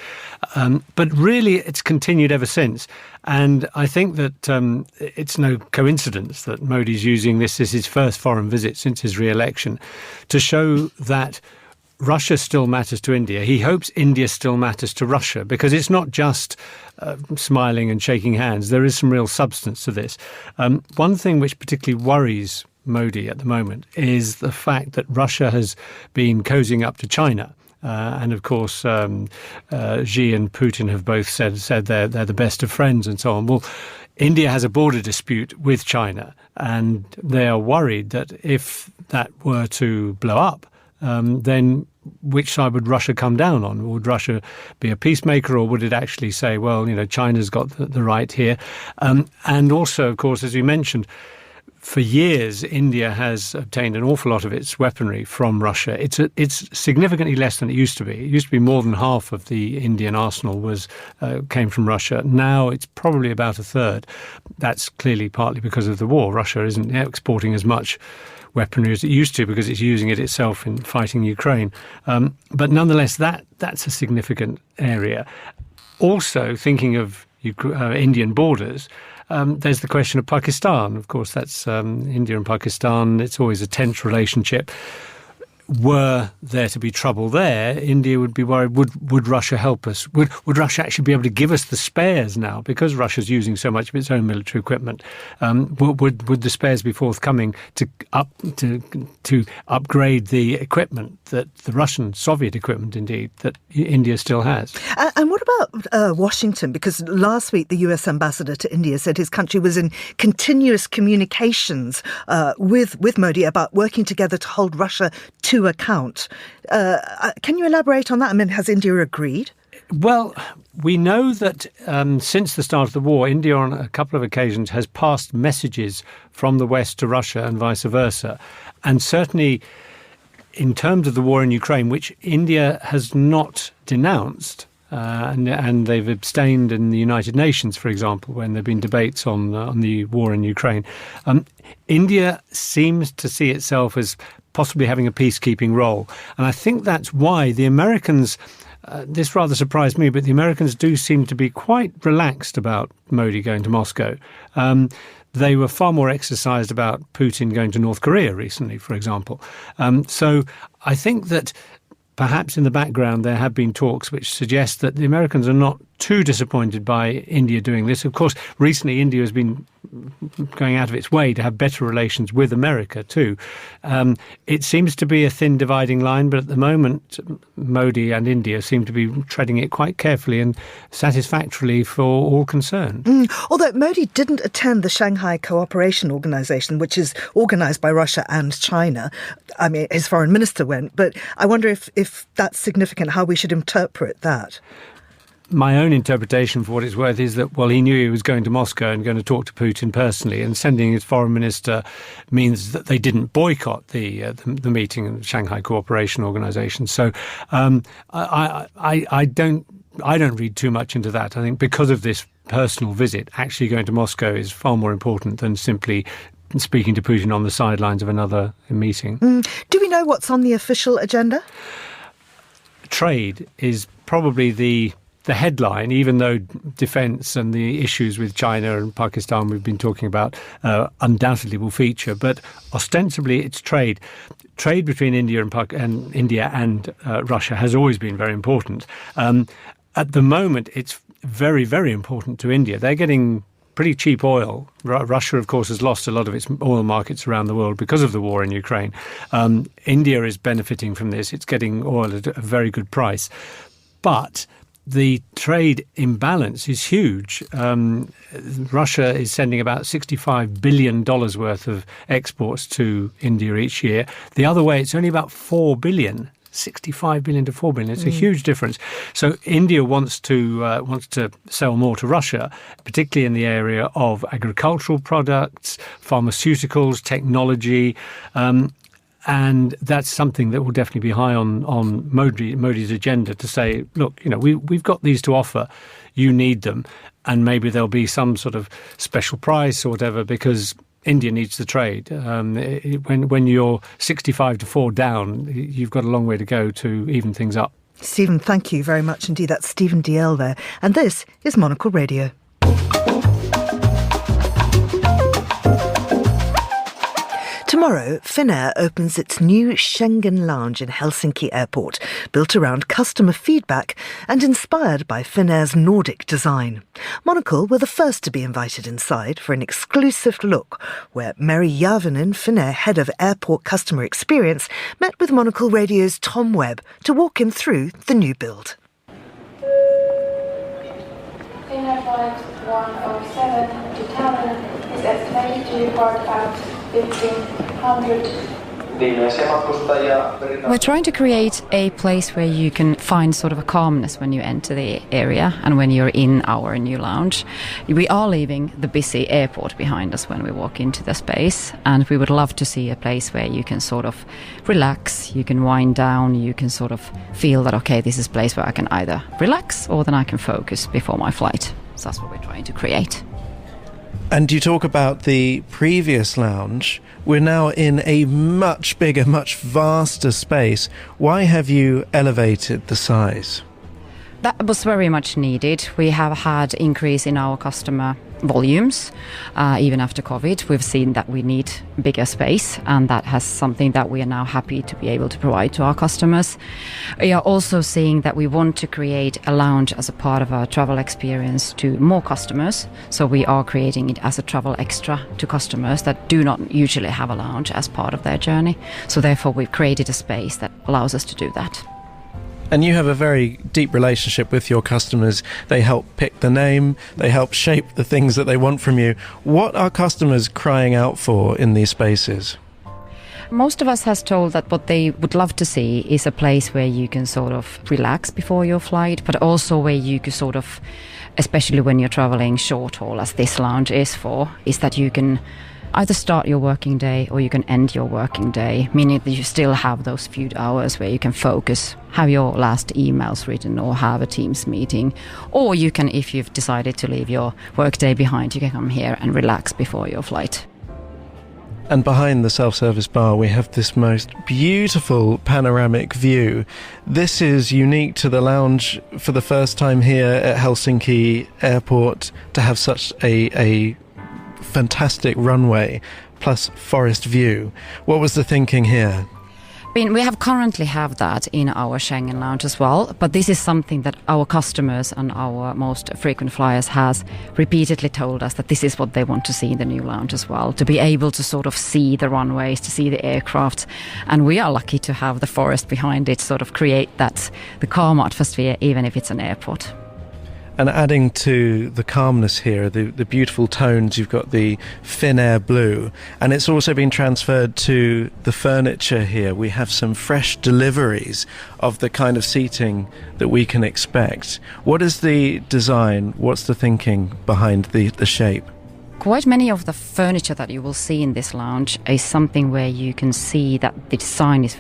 But really, it's continued ever since. And I think that it's no coincidence that Modi's using this as his first foreign visit since his re-election to show that Russia still matters to India. He hopes India still matters to Russia, because it's not just smiling and shaking hands. There is some real substance to this. One thing which particularly worries Modi at the moment is the fact that Russia has been cozying up to China. And of course, Xi and Putin have both said they're the best of friends and so on. Well, India has a border dispute with China, and they are worried that if that were to blow up, then which side would Russia come down on? Would Russia be a peacemaker, or would it actually say, well, China's got the right here? And also, of course, as you mentioned, for years, India has obtained an awful lot of its weaponry from Russia. It's significantly less than it used to be. It used to be more than half of the Indian arsenal came from Russia. Now it's probably about a third. That's clearly partly because of the war. Russia isn't exporting as much weaponry as it used to because it's using it itself in fighting Ukraine. But nonetheless, that's a significant area. Also, thinking of Indian borders, there's the question of Pakistan. Of course, that's India and Pakistan. It's always a tense relationship. Were there to be trouble there, India would be worried, would Russia help us? Would Russia actually be able to give us the spares now? Because Russia's using so much of its own military equipment, would the spares be forthcoming to upgrade the equipment, that the Russian, Soviet equipment indeed, that India still has? And what about Washington? Because last week the US ambassador to India said his country was in continuous communications with Modi about working together to hold Russia to account. Can you elaborate on that? I mean, has India agreed? Well, we know that since the start of the war, India on a couple of occasions has passed messages from the West to Russia and vice versa. And certainly in terms of the war in Ukraine, which India has not denounced, and they've abstained in the United Nations, for example, when there have been debates on the war in Ukraine, India seems to see itself as possibly having a peacekeeping role. And I think that's why the Americans, this rather surprised me, but the Americans do seem to be quite relaxed about Modi going to Moscow. They were far more exercised about Putin going to North Korea recently, for example. So I think that perhaps in the background there have been talks which suggest that the Americans are not too disappointed by India doing this. Of course, recently India has been going out of its way to have better relations with America too. It seems to be a thin dividing line, but at the moment Modi and India seem to be treading it quite carefully and satisfactorily for all concerned. Although Modi didn't attend the Shanghai Cooperation Organization, which is organized by Russia and China. I mean, his foreign minister went, but I wonder if that's significant, how we should interpret that. My own interpretation, for what it's worth, is that, well, he knew he was going to Moscow and going to talk to Putin personally, and sending his foreign minister means that they didn't boycott the meeting in the Shanghai Cooperation Organization. So I don't read too much into that. I think because of this personal visit, actually going to Moscow is far more important than simply speaking to Putin on the sidelines of another meeting. Do we know what's on the official agenda? Trade is probably the headline, even though defence and the issues with China and Pakistan we've been talking about undoubtedly will feature. But ostensibly it's trade. Trade between India and Russia has always been very important. At the moment, it's very, very important to India. They're getting pretty cheap oil. Russia, of course, has lost a lot of its oil markets around the world because of the war in Ukraine. India is benefiting from this. It's getting oil at a very good price. But the trade imbalance is huge. Russia is sending about $65 billion worth of exports to India each year. The other way, it's only about $4 billion. 65 billion to 4 billion. It's a huge difference. So India wants to sell more to Russia, particularly in the area of agricultural products, pharmaceuticals, technology, and that's something that will definitely be high on Modi's agenda, to say, look, we've got these to offer, you need them, and maybe there'll be some sort of special price or whatever, because India needs the trade. When you're 65 to 4 down, you've got a long way to go to even things up. Stephen, thank you very much indeed. That's Stephen DL there. And this is Monocle Radio. Tomorrow, Finnair opens its new Schengen lounge in Helsinki Airport, built around customer feedback and inspired by Finnair's Nordic design. Monocle were the first to be invited inside for an exclusive look, where Meri Järvinen, Finnair head of airport customer experience, met with Monocle Radio's Tom Webb to walk him through the new build. Finnair flight 107 to Tallinn is estimated to depart at 1500. We're trying to create a place where you can find sort of a calmness when you enter the area and when you're in our new lounge. We are leaving the busy airport behind us when we walk into the space, and we would love to see a place where you can sort of relax, you can wind down, you can sort of feel that, okay, this is a place where I can either relax or then I can focus before my flight. So that's what we're trying to create. And you talk about the previous lounge. We're now in a much bigger, much vaster space. Why have you elevated the size? That was very much needed. We have had increase in our customer volumes, even after COVID. We've seen that we need bigger space, and that has something that we are now happy to be able to provide to our customers. We are also seeing that we want to create a lounge as a part of our travel experience to more customers. So we are creating it as a travel extra to customers that do not usually have a lounge as part of their journey. So therefore we've created a space that allows us to do that. And you have a very deep relationship with your customers. They help pick the name, they help shape the things that they want from you. What are customers crying out for in these spaces? Most of us has told that what they would love to see is a place where you can sort of relax before your flight, but also where you can sort of, especially when you're traveling short haul, as this lounge is for, is that you can either start your working day or you can end your working day, meaning that you still have those few hours where you can focus, have your last emails written or have a Teams meeting. Or you can, if you've decided to leave your work day behind, you can come here and relax before your flight. And behind the self-service bar, we have this most beautiful panoramic view. This is unique to the lounge for the first time here at Helsinki Airport to have such a fantastic runway plus forest view. What was the thinking here? I mean, we currently have that in our Schengen lounge as well, but this is something that our customers and our most frequent flyers has repeatedly told us that this is what they want to see in the new lounge as well, to be able to sort of see the runways, to see the aircraft, and we are lucky to have the forest behind it, sort of create that, the calm atmosphere, even if it's an airport. And adding to the calmness here, the beautiful tones, you've got the Finnair blue, and it's also been transferred to the furniture here. We have some fresh deliveries of the kind of seating that we can expect. What is the design? What's the thinking behind the shape? Quite many of the furniture that you will see in this lounge is something where you can see that the design is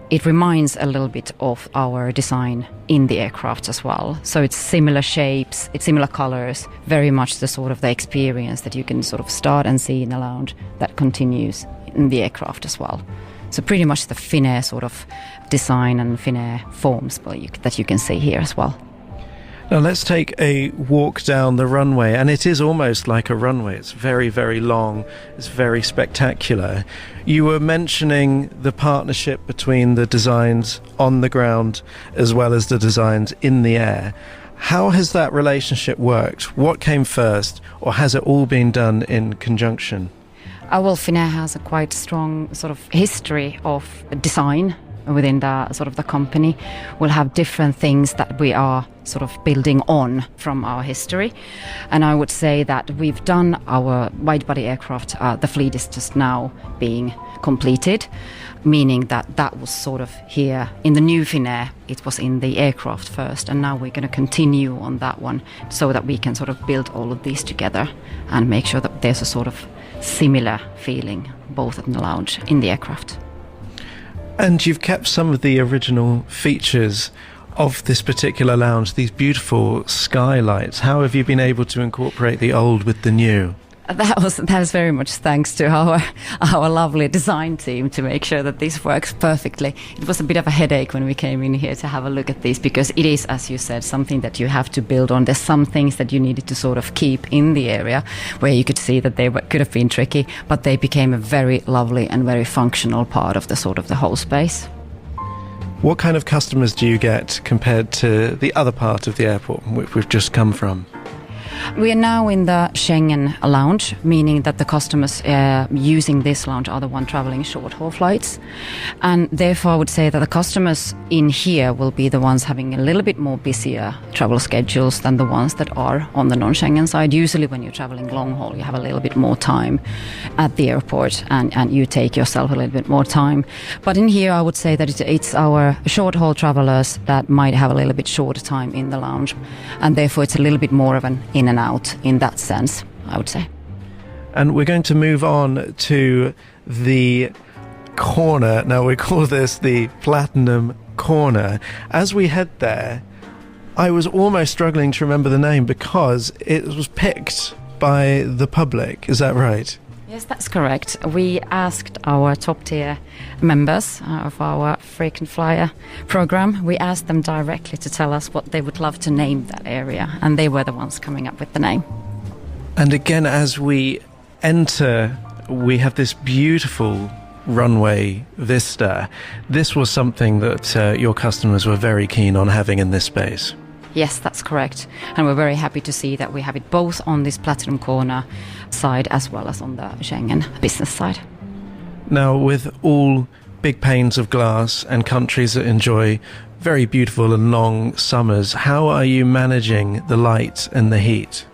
it reminds a little bit of our design in the aircraft as well. So it's similar shapes, it's similar colors, very much the sort of the experience that you can sort of start and see in the lounge that continues in the aircraft as well. So pretty much the Finnair sort of design and Finnair forms that you can see here as well. Now let's take a walk down the runway, and it is almost like a runway. It's very, very long. It's very spectacular. You were mentioning the partnership between the designs on the ground as well as the designs in the air. How has that relationship worked? What came first, or has it all been done in conjunction? Well, Finnair has a quite strong sort of history of design within the sort of the company. We'll have different things that we are sort of building on from our history, and I would say that we've done our wide-body aircraft. The fleet is just now being completed, meaning that was sort of here in the new Finnair. It was in the aircraft first, and now we're going to continue on that one so that we can sort of build all of these together and make sure that there's a sort of similar feeling both in the lounge, in the aircraft. And you've kept some of the original features of this particular lounge, these beautiful skylights. How have you been able to incorporate the old with the new? That was very much thanks to our lovely design team to make sure that this works perfectly. It was a bit of a headache when we came in here to have a look at this, because it is, as you said, something that you have to build on. There's some things that you needed to sort of keep in the area where you could see that they could have been tricky, but they became a very lovely and very functional part of the sort of the whole space. What kind of customers do you get compared to the other part of the airport which we've just come from? We are now in the Schengen lounge, meaning that the customers using this lounge are the one traveling short-haul flights. And therefore, I would say that the customers in here will be the ones having a little bit more busier travel schedules than the ones that are on the non-Schengen side. Usually when you're traveling long-haul, you have a little bit more time at the airport and you take yourself a little bit more time. But in here, I would say that it's our short-haul travelers that might have a little bit shorter time in the lounge. And therefore, it's a little bit more of an in and out in that sense, I would say. And we're going to move on to the corner. Now, we call this the Platinum Corner. As we head there, I was almost struggling to remember the name because it was picked by the public. Is that right? Yes, that's correct. We asked our top-tier members of our frequent flyer program, we asked them directly to tell us what they would love to name that area, and they were the ones coming up with the name. And again, as we enter, we have this beautiful runway vista. This was something that your customers were very keen on having in this space. Yes, that's correct. And we're very happy to see that we have it both on this Platinum Corner side as well as on the Schengen business side. Now, with all big panes of glass and countries that enjoy very beautiful and long summers, how are you managing the light and the heat?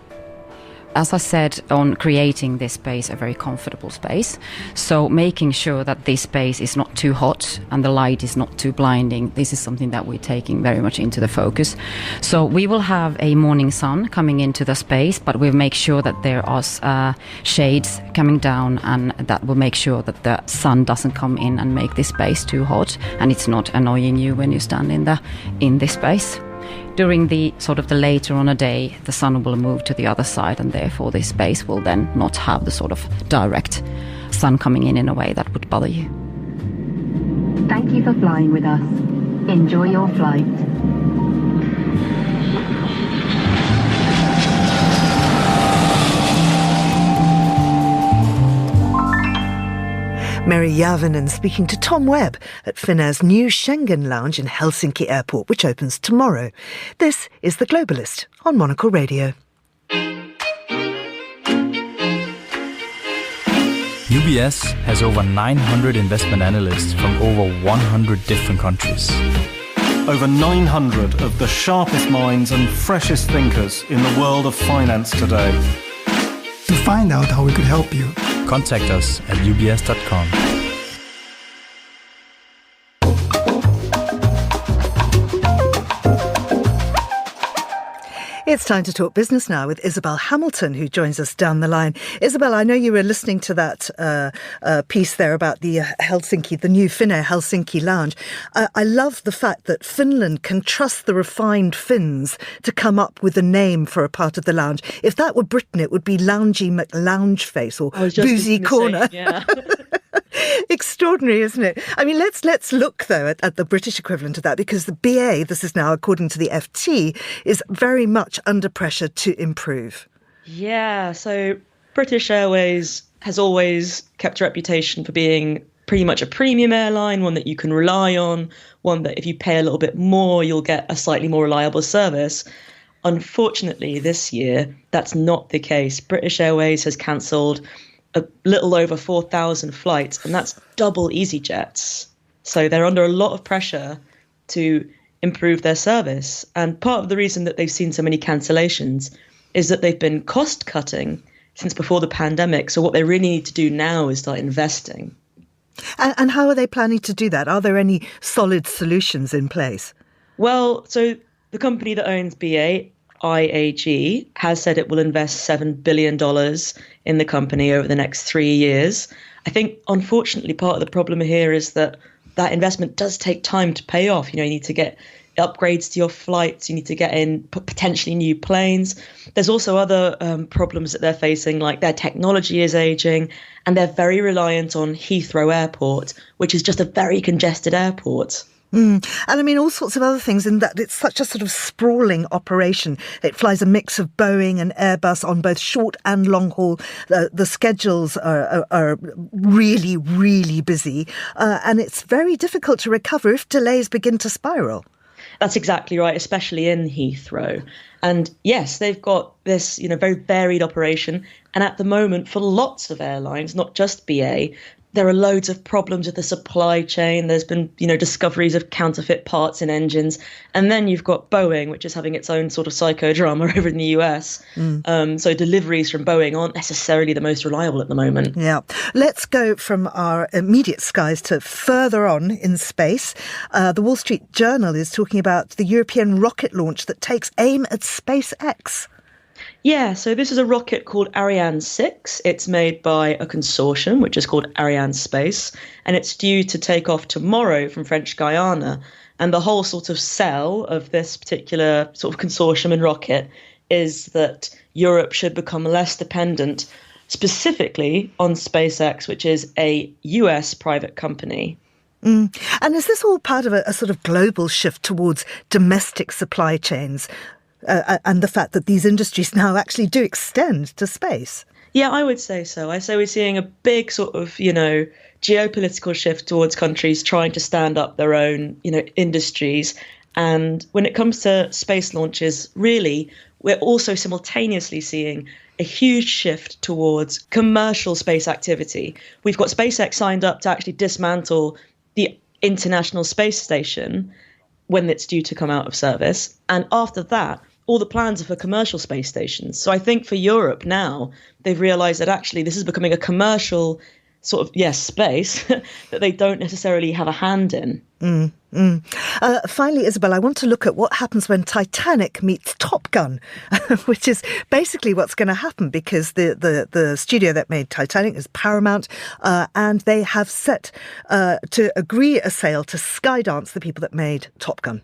As I said, on creating this space, a very comfortable space. So making sure that this space is not too hot and the light is not too blinding. This is something that we're taking very much into the focus. So we will have a morning sun coming into the space, but we'll make sure that there are shades coming down, and that will make sure that the sun doesn't come in and make this space too hot, and it's not annoying you when you stand in this space. During the later on a day, the sun will move to the other side, and therefore this space will then not have the sort of direct sun coming in a way that would bother you. Thank you for flying with us. Enjoy your flight. Mary Järvinen speaking to Tom Webb at Finnair's new Schengen lounge in Helsinki Airport, which opens tomorrow. This is The Globalist on Monocle Radio. UBS has over 900 investment analysts from over 100 different countries. Over 900 of the sharpest minds and freshest thinkers in the world of finance today. To find out how we could help you, contact us at ubs.com. It's time to talk business now with Isabel Hamilton, who joins us down the line. Isabel, I know you were listening to that piece there about the the new Finnair Helsinki lounge. I love the fact that Finland can trust the refined Finns to come up with a name for a part of the lounge. If that were Britain, it would be Loungy McLoungeface or Boozy Corner. Yeah. Extraordinary, isn't it? I mean, let's look, though, at the British equivalent of that, because the BA, this is now according to the FT, is very much under pressure to improve. Yeah, so British Airways has always kept a reputation for being pretty much a premium airline, one that you can rely on, one that if you pay a little bit more, you'll get a slightly more reliable service. Unfortunately, this year, that's not the case. British Airways has cancelled a little over 4,000 flights, and that's double EasyJet's. So they're under a lot of pressure to improve their service. And part of the reason that they've seen so many cancellations is that they've been cost cutting since before the pandemic. So what they really need to do now is start investing. And how are they planning to do that? Are there any solid solutions in place? Well, so the company that owns BA, IAG, has said it will invest $7 billion in the company over the next 3 years. I think, unfortunately, part of the problem here is that investment does take time to pay off. You know, you need to get upgrades to your flights, you need to get in potentially new planes. There's also other problems that they're facing, like their technology is aging, and they're very reliant on Heathrow Airport, which is just a very congested airport. And I mean, all sorts of other things, in that it's such a sort of sprawling operation. It flies a mix of Boeing and Airbus on both short and long haul. The schedules are really, really busy. And it's very difficult to recover if delays begin to spiral. That's exactly right, especially in Heathrow. And yes, they've got this, very varied operation. And at the moment, for lots of airlines, not just BA, there are loads of problems with the supply chain. There's been, discoveries of counterfeit parts in engines. And then you've got Boeing, which is having its own sort of psychodrama over in the US. So deliveries from Boeing aren't necessarily the most reliable at the moment. Yeah. Let's go from our immediate skies to further on in space. The Wall Street Journal is talking about the European rocket launch that takes aim at SpaceX. Yeah, so this is a rocket called Ariane 6. It's made by a consortium, which is called Ariane Space, and it's due to take off tomorrow from French Guiana. And the whole sort of sell of this particular sort of consortium and rocket is that Europe should become less dependent specifically on SpaceX, which is a US private company. And is this all part of a sort of global shift towards domestic supply chains? And the fact that these industries now actually do extend to space? Yeah, I would say so. I say we're seeing a big sort of, geopolitical shift towards countries trying to stand up their own, industries. And when it comes to space launches, really, we're also simultaneously seeing a huge shift towards commercial space activity. We've got SpaceX signed up to actually dismantle the International Space Station when it's due to come out of service. And after that, all the plans are for commercial space stations. So I think for Europe now, they've realised that actually this is becoming a commercial sort of, space that they don't necessarily have a hand in. Finally, Isabel, I want to look at what happens when Titanic meets Top Gun, which is basically what's going to happen because the studio that made Titanic is Paramount, and they have set to agree a sale to Skydance, the people that made Top Gun.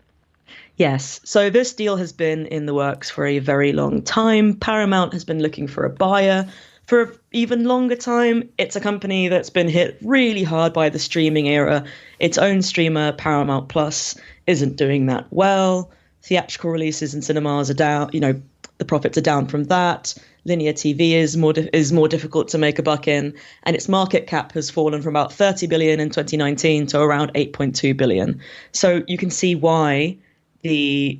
Yes. So this deal has been in the works for a very long time. Paramount has been looking for a buyer for an even longer time. It's a company that's been hit really hard by the streaming era. Its own streamer, Paramount Plus, isn't doing that well. Theatrical releases in cinemas are down. The profits are down from that. Linear TV is more difficult to make a buck in, and its market cap has fallen from about 30 billion in 2019 to around 8.2 billion. So you can see why the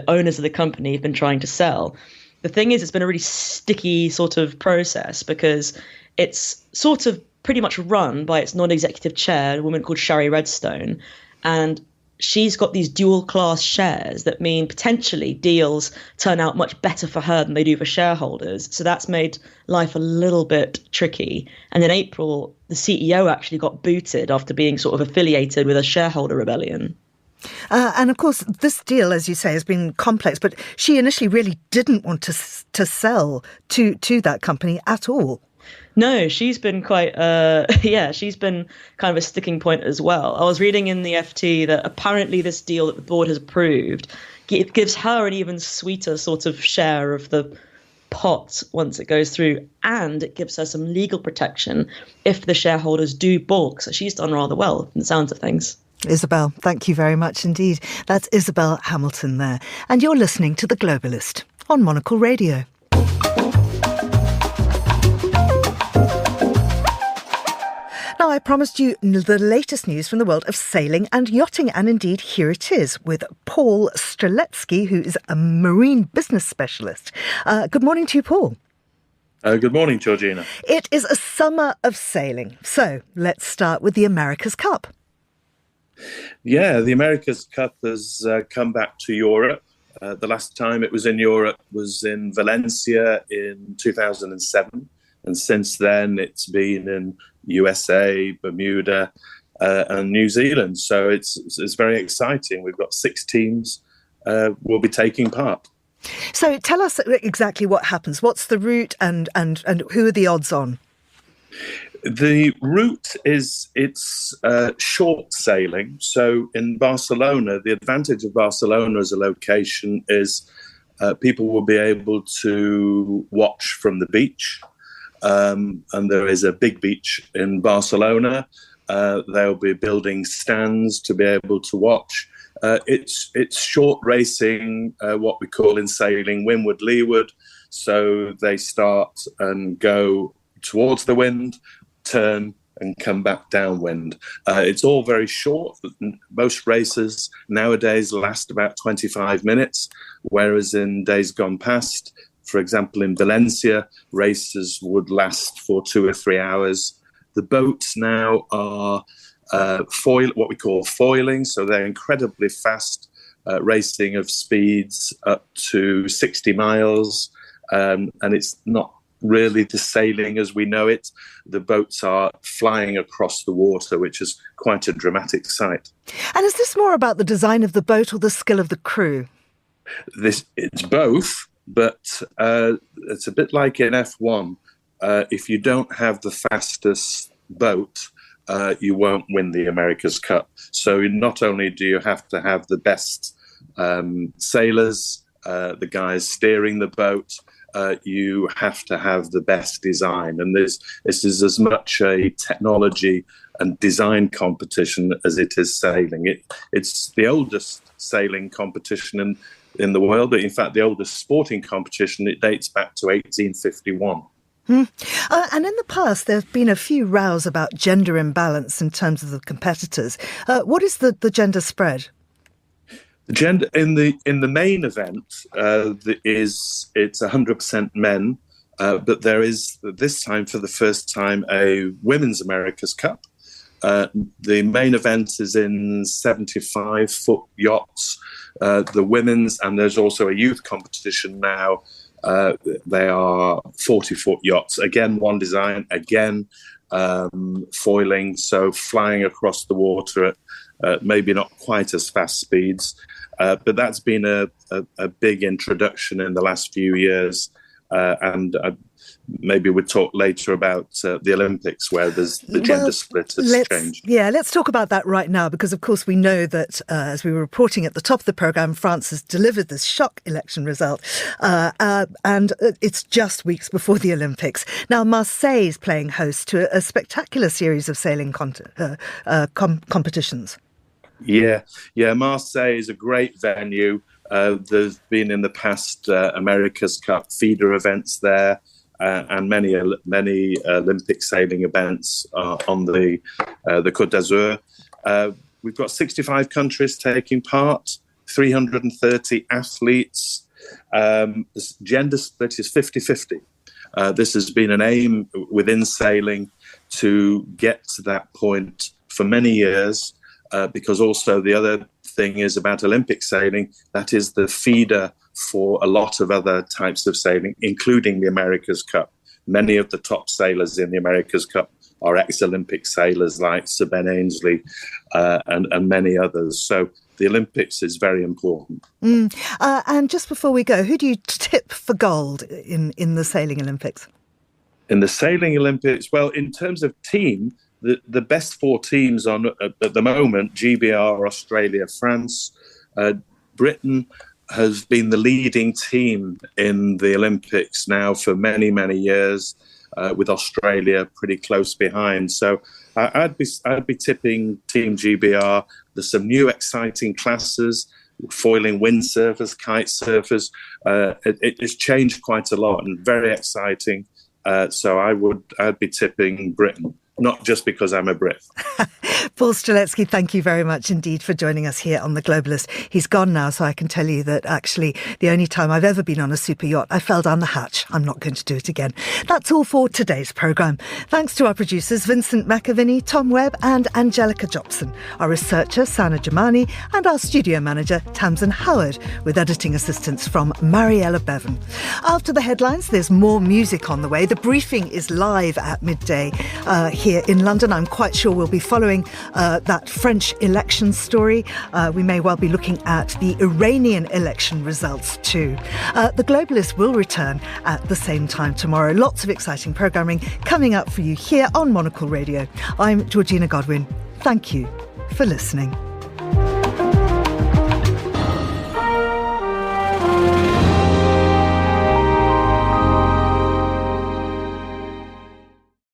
owners of the company have been trying to sell. The thing is, it's been a really sticky sort of process because it's sort of pretty much run by its non-executive chair, a woman called Shari Redstone. And she's got these dual class shares that mean potentially deals turn out much better for her than they do for shareholders. So that's made life a little bit tricky. And in April, the CEO actually got booted after being sort of affiliated with a shareholder rebellion. And of course, this deal, as you say, has been complex, but she initially really didn't want to sell to that company at all. No, she's been quite, she's been kind of a sticking point as well. I was reading in the FT that apparently this deal that the board has approved, it gives her an even sweeter sort of share of the pot once it goes through, and it gives her some legal protection if the shareholders do balk. So she's done rather well from the sounds of things. Isabel, thank you very much indeed. That's Isabel Hamilton there. And you're listening to The Globalist on Monocle Radio. Now, I promised you the latest news from the world of sailing and yachting, and indeed here it is with Paul Streletsky, who is a marine business specialist. Good morning to you, Paul. Good morning, Georgina. It is a summer of sailing. So let's start with the America's Cup. Yeah, the America's Cup has come back to Europe. The last time it was in Europe was in Valencia in 2007. And since then, it's been in USA, Bermuda, and New Zealand. So it's very exciting. We've got 6 teams will be taking part. So tell us exactly what happens. What's the route and who are the odds on? The route it's short sailing. So in Barcelona, the advantage of Barcelona as a location is people will be able to watch from the beach. And there is a big beach in Barcelona. They'll be building stands to be able to watch. It's short racing, what we call in sailing windward, leeward. So they start and go towards the wind, turn and come back downwind. It's all very short. Most races nowadays last about 25 minutes, whereas in days gone past, for example, in Valencia, races would last for 2 or 3 hours. The boats now are what we call foiling, so they're incredibly fast, racing of speeds up to 60 miles, and it's not really the sailing as we know it. The boats are flying across the water, which is quite a dramatic sight. And is this more about the design of the boat or the skill of the crew? It's both, but it's a bit like in F1. If you don't have the fastest boat, you won't win the America's Cup. So not only do you have to have the best sailors, the guys steering the boat, you have to have the best design. And this is as much a technology and design competition as it is sailing. It's the oldest sailing competition in the world, but in fact the oldest sporting competition. It dates back to 1851. And in the past, there have been a few rows about gender imbalance in terms of the competitors. What is the gender spread? The gender in the main event it's 100% men, but there is this time for the first time a Women's America's Cup. The main event is in 75-foot yachts. The women's, and there's also a youth competition now. They are 40-foot yachts. Again, one design. Again, foiling, so flying across the water at maybe not quite as fast speeds. But that's been a big introduction in the last few years. And maybe we'll talk later about the Olympics, where the gender split has changed. Yeah, let's talk about that right now, because, of course, we know that, as we were reporting at the top of the programme, France has delivered this shock election result, and it's just weeks before the Olympics. Now, Marseille is playing host to a spectacular series of sailing competitions. Yeah, Marseille is a great venue. There's been in the past America's Cup feeder events there, and many Olympic sailing events on the Côte d'Azur. We've got 65 countries taking part, 330 athletes. The gender split is 50-50. This has been an aim within sailing to get to that point for many years. Because also the other thing is about Olympic sailing, that is the feeder for a lot of other types of sailing, including the America's Cup. Many of the top sailors in the America's Cup are ex-Olympic sailors like Sir Ben Ainslie and many others. So the Olympics is very important. And just before we go, who do you tip for gold in the Sailing Olympics? In the Sailing Olympics, well, in terms of team, the best four teams on at the moment, GBR, Australia, France. Britain has been the leading team in the Olympics now for many, many years, with Australia pretty close behind. So I'd be tipping Team GBR. There's some new exciting classes, foiling windsurfers, kite surfers. It's changed quite a lot and very exciting. So I'd be tipping Britain. Not just because I'm a Brit. Paul Streletsky, thank you very much indeed for joining us here on The Globalist. He's gone now, so I can tell you that actually the only time I've ever been on a super yacht, I fell down the hatch. I'm not going to do it again. That's all for today's programme. Thanks to our producers, Vincent McAviney, Tom Webb and Angelica Jobson, our researcher, Sana Jamani, and our studio manager, Tamsin Howard, with editing assistance from Mariella Bevan. After the headlines, there's more music on the way. The briefing is live at midday here in London. I'm quite sure we'll be following that French election story. We may well be looking at the Iranian election results too. The Globalist will return at the same time tomorrow. Lots of exciting programming coming up for you here on Monocle Radio. I'm Georgina Godwin. Thank you for listening.